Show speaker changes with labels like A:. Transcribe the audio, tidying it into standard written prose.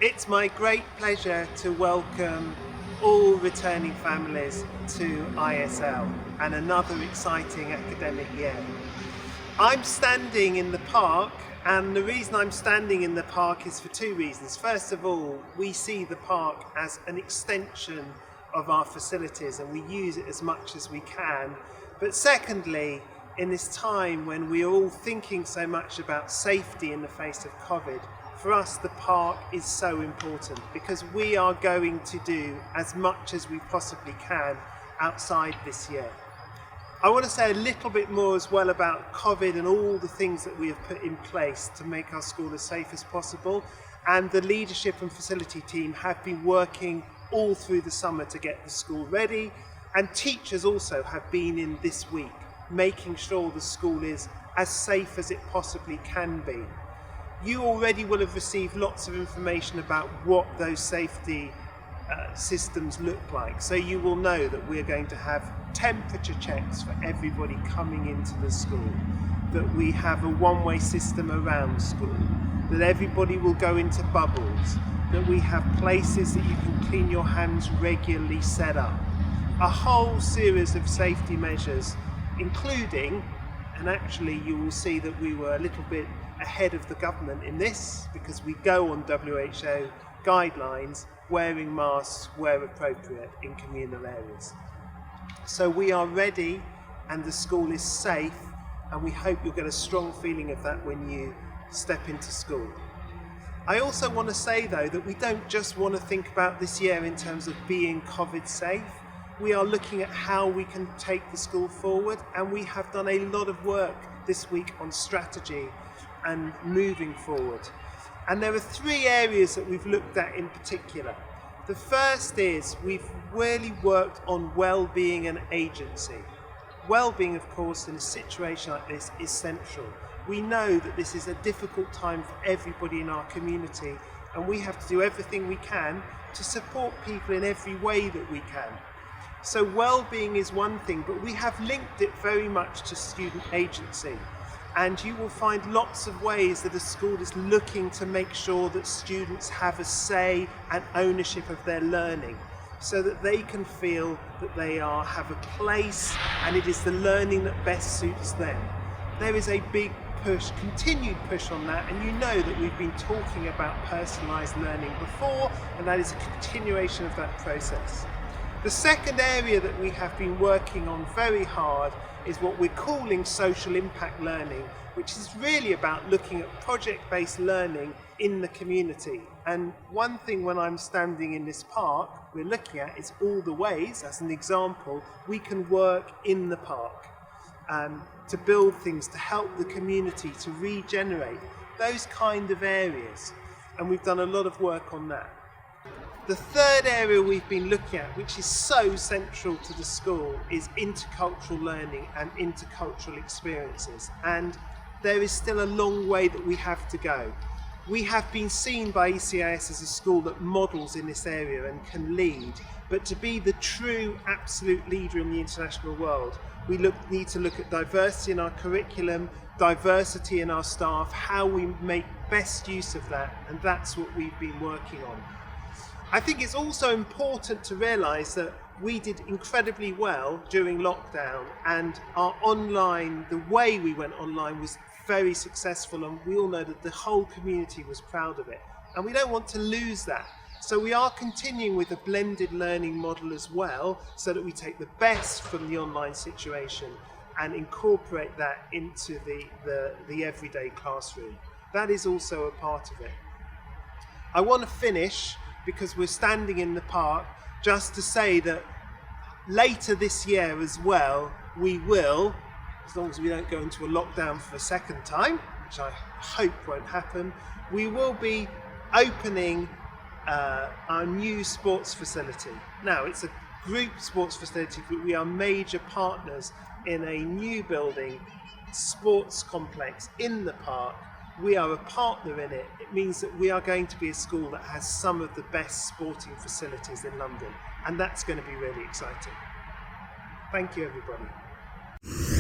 A: It's my great pleasure to welcome all returning families to ISL and another exciting academic year. I'm standing in the park, and the reason I'm standing in the park is for two reasons. First of all, we see the park as an extension of our facilities and we use it as much as we can. But secondly, in this time when we are all thinking so much about safety in the face of COVID, for us the park is so important because we are going to do as much as we possibly can outside this year. I want to say a little bit more as well about COVID and all the things that we have put in place to make our school as safe as possible, and the leadership and facility team have been working all through the summer to get the school ready, and teachers also have been in this week making sure the school is as safe as it possibly can be. You already will have received lots of information about what those safety systems look like. So you will know that we're going to have temperature checks for everybody coming into the school, that we have a one-way system around school, that everybody will go into bubbles, that we have places that you can clean your hands regularly set up. A whole series of safety measures, including, and actually you will see that we were a little bit ahead of the government in this because we go on WHO guidelines, wearing masks where appropriate in communal areas. So we are ready and the school is safe, and we hope you'll get a strong feeling of that when you step into school. I also want to say though that we don't just want to think about this year in terms of being COVID safe. We are looking at how we can take the school forward, and we have done a lot of work this week on strategy and moving forward. And there are three areas that we've looked at in particular. The first is we've really worked on well-being and agency. Well-being, of course, in a situation like this is central. We know that this is a difficult time for everybody in our community, and we have to do everything we can to support people in every way that we can. So well-being is one thing, but we have linked it very much to student agency. And you will find lots of ways that a school is looking to make sure that students have a say and ownership of their learning, so that they can feel that they have a place and it is the learning that best suits them. There is a big push, continued push on that, and you know that we've been talking about personalised learning before, and that is a continuation of that process. The second area that we have been working on very hard is what we're calling social impact learning, which is really about looking at project-based learning in the community. And one thing when I'm standing in this park we're looking at is all the ways, as an example, we can work in the park to build things, to help the community, to regenerate, those kind of areas. And we've done a lot of work on that. The third area we've been looking at, which is so central to the school, is intercultural learning and intercultural experiences. And there is still a long way that we have to go. We have been seen by ECIS as a school that models in this area and can lead, but to be the true absolute leader in the international world, we need to look at diversity in our curriculum, diversity in our staff, how we make best use of that, and that's what we've been working on. I think it's also important to realise that we did incredibly well during lockdown, and our online, the way we went online was very successful, and we all know that the whole community was proud of it. And we don't want to lose that. So we are continuing with a blended learning model as well, so that we take the best from the online situation and incorporate that into the everyday classroom. That is also a part of it. I want to finish, because we're standing in the park, just to say that later this year as well, we will, as long as we don't go into a lockdown for a second time, which I hope won't happen, we will be opening our new sports facility. Now, it's a group sports facility, but we are major partners in a new building, sports complex in the park. We are a partner in it. It means that we are going to be a school that has some of the best sporting facilities in London, and that's going to be really exciting. Thank you, everybody.